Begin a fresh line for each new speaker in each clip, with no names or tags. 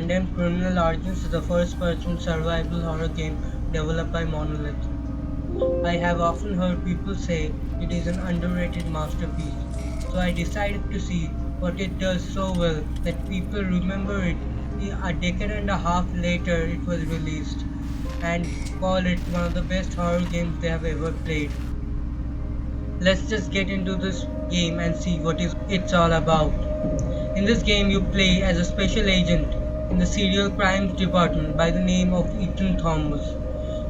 Condemned Criminal Origins is a first-person survival horror game developed by Monolith. I have often heard people say it is an underrated masterpiece, so I decided to see what it does so well that people remember it a decade and a half later it was released and call it one of the best horror games they have ever played. Let's just get into this game and see what is it's all about. In this game you play as a special agent in the serial crimes department by the name of Ethan Thomas.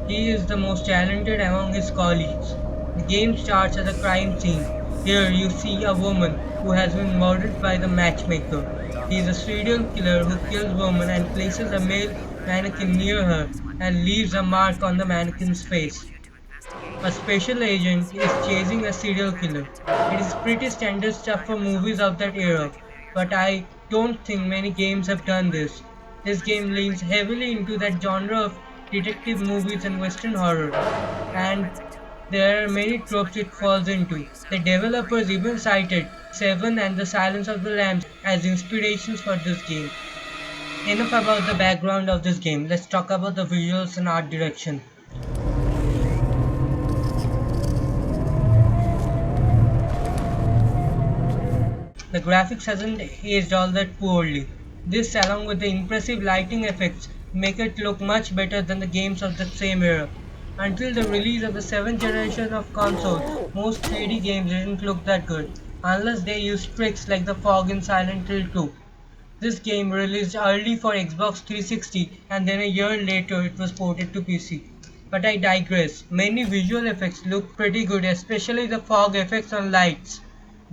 He is the most talented among his colleagues. The game starts at a crime scene. Here you see a woman who has been murdered by the matchmaker. He is a serial killer who kills women and places a male mannequin near her and leaves a mark on the mannequin's face. A special agent is chasing a serial killer. It is pretty standard stuff for movies of that era, but I don't think many games have done this. This game leans heavily into that genre of detective movies and western horror, and there are many tropes it falls into. The developers even cited Seven and The Silence of the Lambs as inspirations for this game. Enough about the background of this game, let's talk about the visuals and art direction. The graphics hasn't aged all that poorly. This, along with the impressive lighting effects, make it look much better than the games of the same era. Until the release of the 7th generation of consoles, most 3D games didn't look that good, unless they used tricks like the fog in Silent Hill 2. This game released early for Xbox 360 and then a year later it was ported to PC. But I digress. Many visual effects look pretty good, especially the fog effects on lights.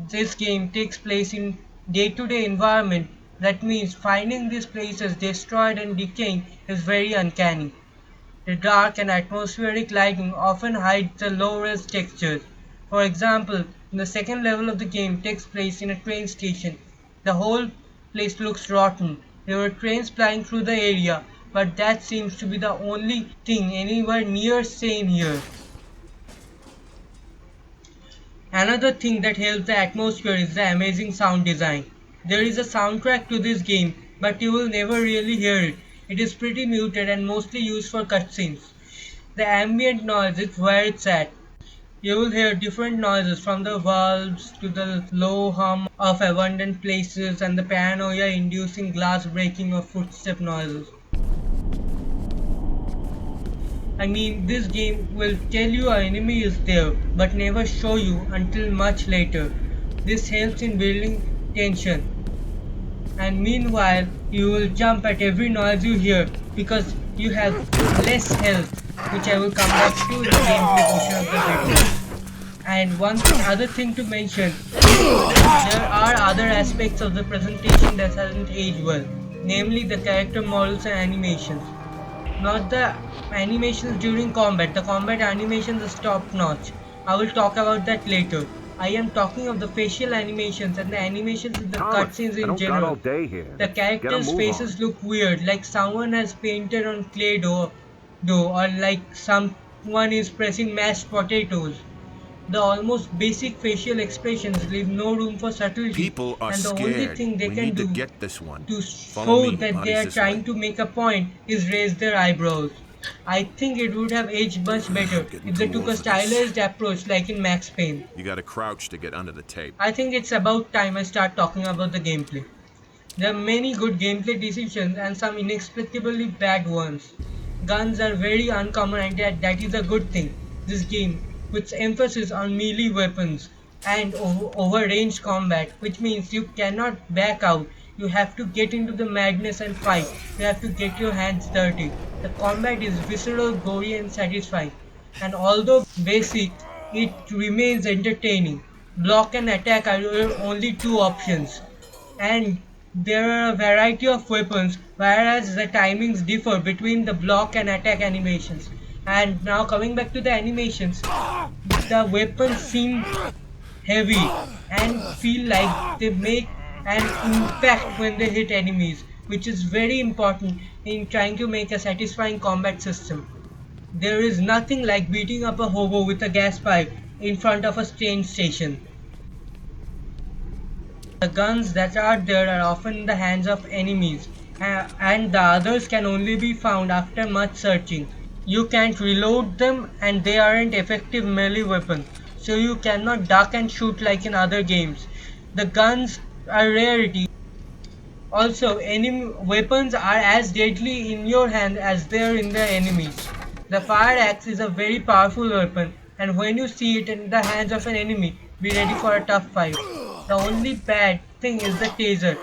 This game takes place in day-to-day environment. That means finding these places destroyed and decaying is very uncanny. The dark and atmospheric lighting often hides the low-res textures. For example, the second level of the game takes place in a train station. The whole place looks rotten. There were trains flying through the area, but that seems to be the only thing anywhere near sane here. Another thing that helps the atmosphere is the amazing sound design. There is a soundtrack to this game, but you will never really hear it. It is pretty muted and mostly used for cutscenes. The ambient noise is where it's at. You will hear different noises from the valves to the low hum of abandoned places and the paranoia inducing glass breaking or footstep noises. I mean, this game will tell you an enemy is there, but never show you until much later. This helps in building tension. And meanwhile, you will jump at every noise you hear because you have less health, which I will come back to in the gameplay portion of the video. And other thing to mention, there are other aspects of the presentation that hasn't aged well, namely the character models and animations. Not the animations during combat. The combat animations is top notch. I will talk about that later. I am talking of the facial animations and the animations in the cutscenes in general. The characters' faces look weird, like someone has painted on clay dough or like someone is pressing mashed potatoes. The almost basic facial expressions leave no room for subtlety,
People are
and the only
scared.
thing they
We
can
need to
do
get this one.
to
Follow
show
me.
that they
Body's
are
this
trying
way.
to make a point is raise their eyebrows. I think it would have aged much better
Getting
if they
too
took
old
a
for this.
stylized approach like in Max Payne.
You gotta crouch to get under the tape.
I think it's about time I start talking about the gameplay. There are many good gameplay decisions and some inexplicably bad ones. Guns are very uncommon and that is a good thing. This game puts emphasis on melee weapons and over range combat, which means you cannot back out. You have to get into the madness and fight. You have to get your hands dirty. The combat is visceral, gory, and satisfying. And although basic, it remains entertaining. Block and attack are your only two options, and there are a variety of weapons, whereas the timings differ between the block and attack animations. And now coming back to the animations, the weapons seem heavy and feel like they make an impact when they hit enemies, which is very important in trying to make a satisfying combat system. There is nothing like beating up a hobo with a gas pipe in front of a train station. The guns that are there are often in the hands of enemies, and the others can only be found after much searching. You can't reload them and they aren't effective melee weapons, so you cannot duck and shoot like in other games. The guns are rarity. Also, enemy weapons are as deadly in your hand as they are in the enemies. The fire axe is a very powerful weapon, and when you see it in the hands of an enemy, be ready for a tough fight. The only bad thing is the taser,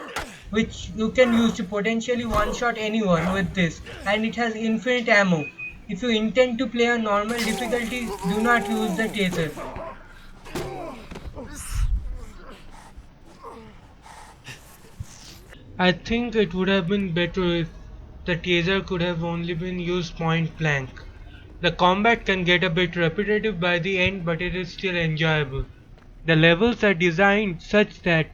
which you can use to potentially one-shot anyone with this, and it has infinite ammo. If you intend to play a normal difficulty, do not use the taser. I think it would have been better if the taser could have only been used point blank. The combat can get a bit repetitive by the end, but it is still enjoyable. The levels are designed such that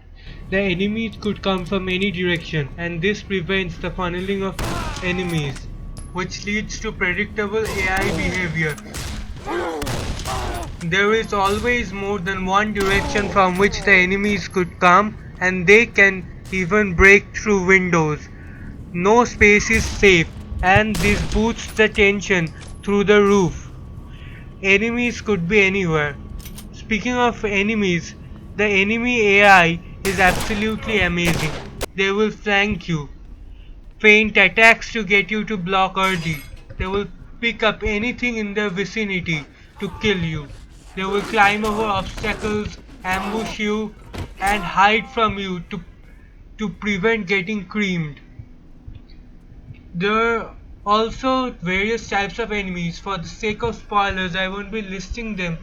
the enemies could come from any direction, and this prevents the funneling of enemies, which leads to predictable AI behavior. There is always more than one direction from which the enemies could come, and they can even break through windows. No space is safe, and this boosts the tension through the roof. Enemies could be anywhere. Speaking of enemies, the enemy AI is absolutely amazing. They will flank you, feint attacks to get you to block early. They will pick up anything in their vicinity to kill you. They will climb over obstacles, ambush you, and hide from you to prevent getting creamed. There are also various types of enemies. For the sake of spoilers, I won't be listing them,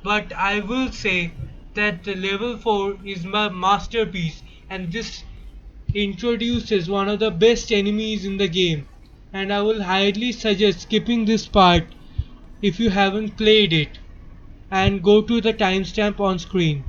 but I will say that the level 4 is my masterpiece, and this introduces one of the best enemies in the game, and I will highly suggest skipping this part if you haven't played it, and go to the timestamp on screen.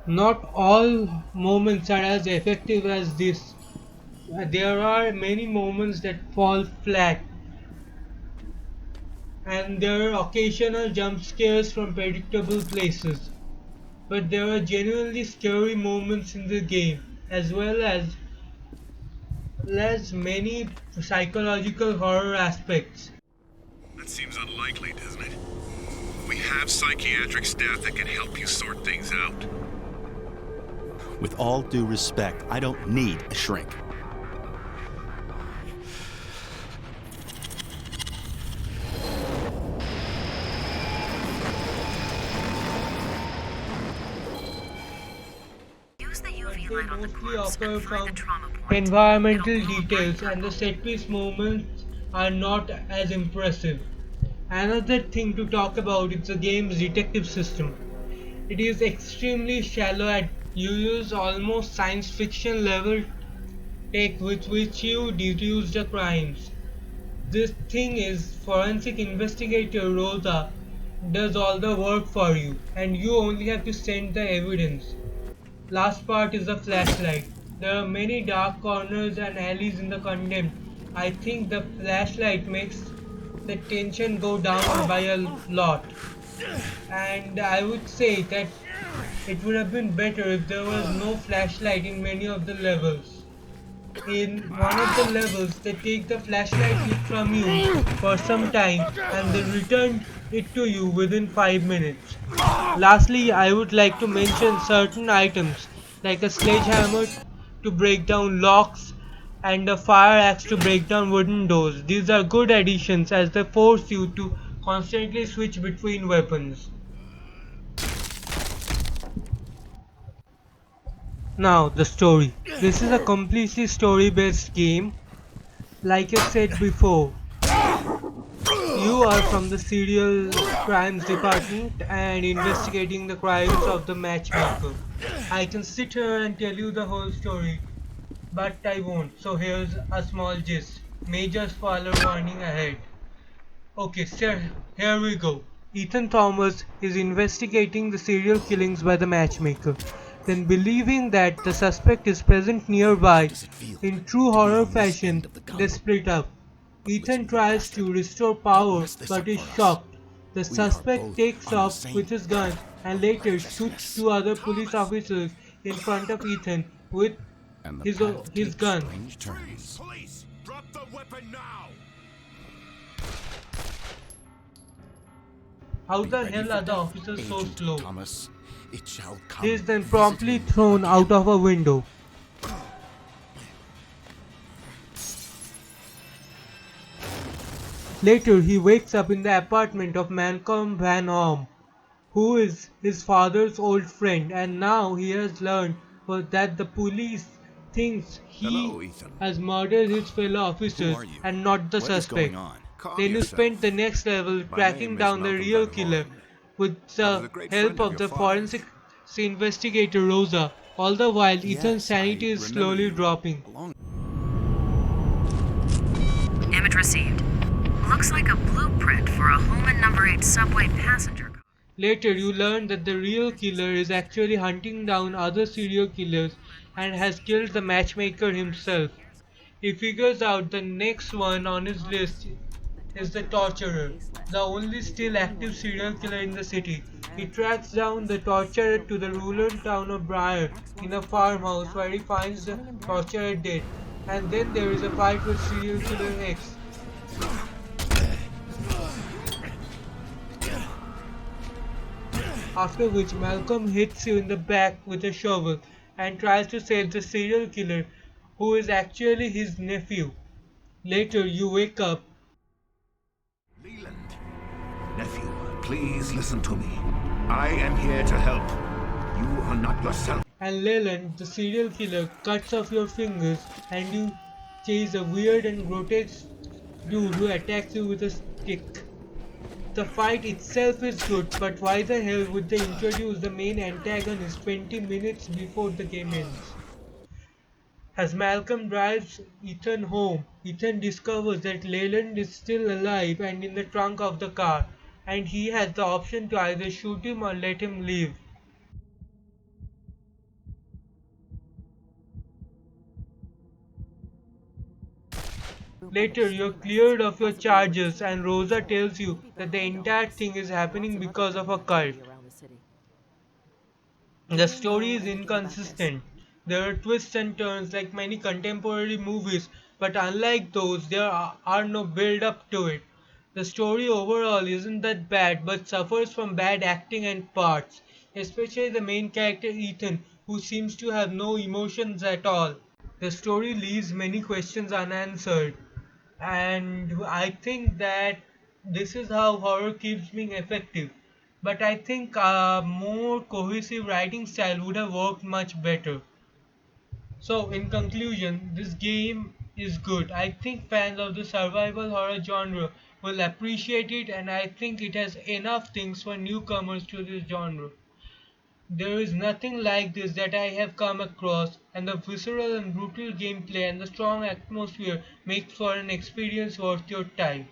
Not all moments are as effective as this. There are many moments that fall flat, and there are occasional jump scares from predictable places. But there are genuinely scary moments in the game, as many psychological horror aspects.
That seems unlikely, doesn't it? We have psychiatric staff that can help you sort things out.
With all due respect, I don't need a shrink.
They mostly occur from environmental details, and the set piece moments are not as impressive. Another thing to talk about is the game's detective system. It is extremely shallow at you use almost science fiction level tech with which you deduce the crimes. This thing is forensic investigator Rosa does all the work for you, and you only have to send the evidence. Last part is the flashlight. There are many dark corners and alleys in the Condemned. I think the flashlight makes the tension go down by a lot. And I would say that it would have been better if there was no flashlight in many of the levels. In one of the levels, they take the flashlight from you for some time and they return it to you within 5 minutes. Lastly, I would like to mention certain items like a sledgehammer to break down locks and a fire axe to break down wooden doors. These are good additions as they force you to constantly switch between weapons. Now, the story. This is a completely story based game. Like I said before, you are from the serial crimes department and investigating the crimes of the matchmaker. I can sit here and tell you the whole story, but I won't. So here's a small gist. Major spoiler warning ahead. Okay, sir, here we go. Ethan Thomas is investigating the serial killings by the matchmaker. Then, believing that the suspect is present nearby, in true horror fashion, they split up. Ethan tries to restore power but is shocked. The suspect takes off with his gun and later shoots two other police officers in front of Ethan with his gun.
Freeze! Police! Drop the weapon now!
How the hell are the officers so slow?
Thomas. It shall
He
come
is then promptly
visiting
thrown out
again.
of a window. Later, he wakes up in the apartment of Malcolm Van Horn, who is his father's old friend, and now he has learned that the police thinks he
Hello, Ethan.
has murdered his fellow
Who
officers
are you?
and not the
What is going
suspect.
on? Calm
Then you spend the
yourself.
next level
My
tracking
name is
down the
Malcolm
real
Van
killer
Horn.
with
I was
the
a great
help
friend of
of
your
the
father's.
forensic investigator Rosa. All the while, Ethan's
Yes, I
sanity is
remember
slowly
you.
dropping.
Long
Image received. Looks like a blueprint for a Holman number 8 subway passenger car.
Later, you learn that the real killer is actually hunting down other serial killers and has killed the matchmaker himself. He figures out the next one on his list is the torturer, the only still active serial killer in the city. He tracks down the torturer to the rural town of Briar in a farmhouse where he finds the torturer dead. And then there is a fight with serial killer X. After which Malcolm hits you in the back with a shovel and tries to save the serial killer, who is actually his nephew. Later, you wake up
Leland. Nephew, please listen to me. I am here to help. You are not yourself.
and Leland, the serial killer, cuts off your fingers and you chase a weird and grotesque dude who attacks you with a stick. The fight itself is good, but why the hell would they introduce the main antagonist 20 minutes before the game ends? As Malcolm drives Ethan home, Ethan discovers that Leland is still alive and in the trunk of the car, and he has the option to either shoot him or let him live. Later, you're cleared of your charges, and Rosa tells you that the entire thing is happening because of a cult. The story is inconsistent. There are twists and turns like many contemporary movies, but unlike those, there are no build up to it. The story overall isn't that bad, but suffers from bad acting and parts, especially the main character Ethan, who seems to have no emotions at all. The story leaves many questions unanswered, and I think that this is how horror keeps being effective. But I think a more cohesive writing style would have worked much better. So, in conclusion, this game is good. I think fans of the survival horror genre will appreciate it, and I think it has enough things for newcomers to this genre. There is nothing like this that I have come across, and the visceral and brutal gameplay and the strong atmosphere makes for an experience worth your time.